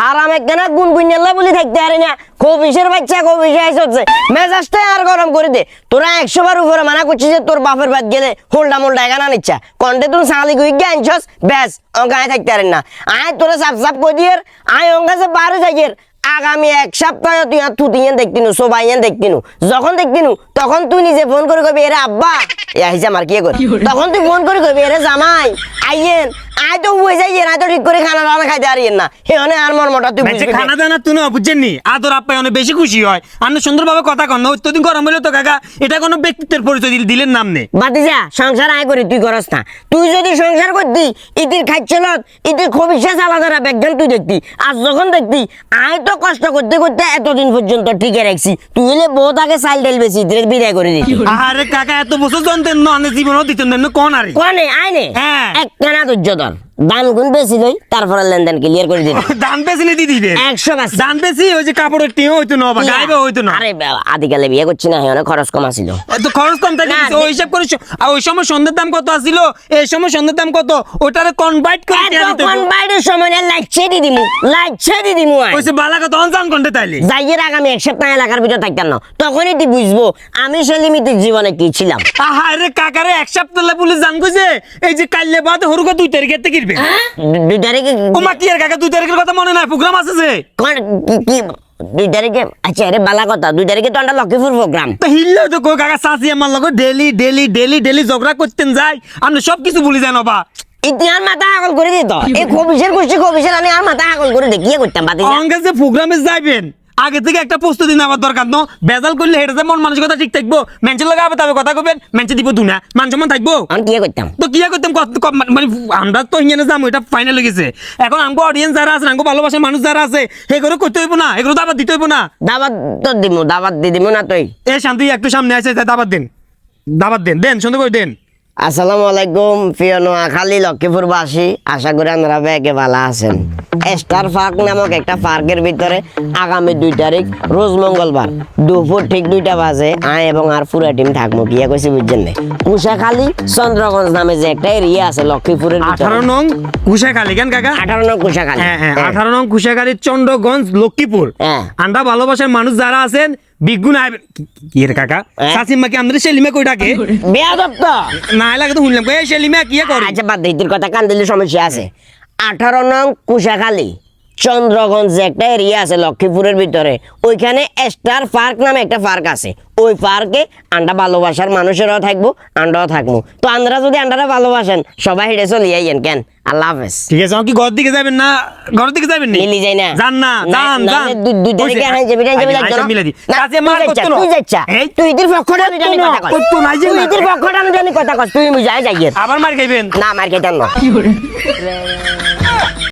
হারাম একখানা গুনগুনিয়াল্লা বলি থাকতে পারি না কবিশের বাচ্চা কবিশে আইসছে মেজাজটা আর গরম করে দে তোরা 100 বার উপরে মানা করছিস যে তোর বাপের বাদ গেলে হোল্ডা মোল্ডা এখানা নিচ্ছা কন্টে তুই সালি গুই আনছস ব্যাস গায়ে থাকতে পারেন না আয় তোরা সাপ সাপ কই দিয়ে আয় অঙ্গাছে বারে যাইয়ের আগামী 1 সপ্তাহ তুই আর তুতিয়েন দেখতিনু সবাইয়েন দেখতিনু যখন দেখতিনু তখন তুই নিজে ফোন করে কবি এরে আব্বা আইসা আমার কি কর তখন তুই ফোন করে কবি এরে জামাই আইয়েন আয় তো হয়ে যাই আয় তো ঠিক করে খানা দানা খাইতে পারিয়েন না হেনে আর মর্মটা তুই বুঝবি খানা দানা তুই বুঝছেন নি আদর আপ্যায় অনেক বেশি খুশি হয় আপনি সুন্দরভাবে কথা কন না অত্যধিক গরম হইলে তো কাকা এটা কোনো ব্যক্তিত্বের পরিচয় দিলেন নাম নেই বাতিজা সংসার আয় করি তুই করস না তুই যদি সংসার করতি ইতির খাইছিল ইতির খবিশ্বাস আলাদা ব্যাগখান তুই দেখতি আর যখন দেখতি আয় তো কষ্ট করতে করতে এতদিন পর্যন্ত ঠিকই রাখছি তুই হলে বহুত আগে চাল ডাল বেশি বিদায় করে দিতি আরে কাকা এত বছর জানতেন না আপনি জীবনও দিতেন না কোন আরে কোনে আইনে হ্যাঁ একখানা ধৈর্য ধর দাম গুণ বেশি লই তারপরে লেনদেন ক্লিয়ার করে দিবি দাম বেশি নি দিদি 100 দাম বেশি ওই যে কাপড়ের টিও হইতো না বা গাইবে হইতো না আরে আদিকালে বিয়ে করছি না অনেক খরচ কম আছিল তো খরচ কম থাকে ওই হিসাব করে আর ওই সময় সন্ধ্যের দাম কত আছিল এই সময় সন্ধ্যের দাম কত ওটারে কনভার্ট করে দিয়া দিতে কনভার্টের সময় লাইছে দি দিমু ওইসে বালা কত অনজান কোনতে তাইলে যাইয়ের আগামী 1 সপ্তাহ এলাকার ভিতর থাকতাম না তখনই তুই বুঝবো আমি সেলিমিতির জীবনে কি ছিলাম আরে কাকারে 1 সপ্তাহ পুলিশ জান কইছে এই যে কাইলে বাদ হরুকা 2 তারিখে তে কিরবে 2 তারিখে ও মা কি এর কাকা 2 তারিখের কথা মনে নাই প্রোগ্রাম আছে যে কি 2 তারিখে আচ্ছা আরে বালা কথা 2 তারিখে তো আমরা লক্ষ্মীপুর প্রোগ্রাম তো হিল্লে তো কই কাকা সাসি আমার লগে ডেলি ঝগড়া করতেন যাই আপনি সব কিছু ভুলি যান বাবা ইতিহার মাথা আগল করে দিত এই খবিশের আমি আর মাথা আগল করে দে কি করতাম বাতি অঙ্গে যে প্রোগ্রামে যাইবেন আগে থেকে একটা প্রস্তুতি নেওয়ার দরকার ন বেজাল করলে হেঁটে মন মানসিকতা ঠিক থাকবো মেঞ্চের লগে আবার তবে কথা কবেন মেঞ্চে দিব দুনা মান সম্মান থাকবো আমি কি করতাম তো কি করতাম মানে আমরা তো ইয়ে যাবো এটা ফাইনাল হয়ে গেছে এখন আমগো অডিয়েন্স যারা আছে আমগো ভালোবাসার মানুষ যারা আছে সেগুলো করতে হইব না এগুলো দাবাত দিতে হইব না দাবাত তো দিমু দাবাত দিমু না তুই এ শান্তি একটু সামনে আসে দাবাত দেন সুন্দর করে দেন আসসালামু আলাইকুম প্রিয় নোয়াখালী লক্ষ্মীপুরবাসী আশা করি আপনারা ব্যাগে ভালো আছেন স্টার পার্ক নামক একটা পার্কের ভিতরে আগামী 2 তারিখ রোজ মঙ্গলবার দুপুর ঠিক 2টা বাজে আয় এবং আর পুরা টিম থাকবো কি কইছি বুঝছেন না কুশাখালী চন্দ্রগঞ্জ নামে যে একটা এরিয়া আছে লক্ষ্মীপুরের 18 নং কুশাখালী কেন কাকা 18 নং কুশাখালী হ্যাঁ 18 নং কুশাখালী চন্দ্রগঞ্জ লক্ষ্মীপুর আমরা ভালোবাসার মানুষ যারা আছেন বিগুন আইবেন কি এর কাকা সাসিমা কি আমাদের সেলিমা কই ডাকে বেয়াদব তো না লাগে তো শুনলাম কই সেলিমা কি করে আচ্ছা বাদ দে তোর কথা কান দিলে সমস্যা আছে 18 নং কুশাখালী চন্দ্রগঞ্জ একটা এরিয়া আছে লক্ষ্মীপুরের ভিতরে ওইখানে স্টার পার্ক নামে একটা পার্ক আছে ওই পার্কে আমরা ভালোবাসার মানুষেরাও থাকবো আমরাও থাকবো তো আমরা যদি আমরা ভালোবাসেন সবাই হেঁটে চলে যাইয়েন কেন আল্লাহ হাফেজ ঠিক আছে কি ঘর দিকে যাবেন না ঘর দিকে যাবেন না মিলি যাই না যান না যান 2 তারিখে আই যাবি আচ্ছা মিলে দি কাছে মার করতে না তুই যাচ্ছা তুই ইতির পক্ষটা আমি জানি কথা কর করতে নাই যে তুই ইতির পক্ষটা আমি জানি কথা কর তুই মুই যাই যাইয়েন আবার মার খাইবেন না মার খাইতাম না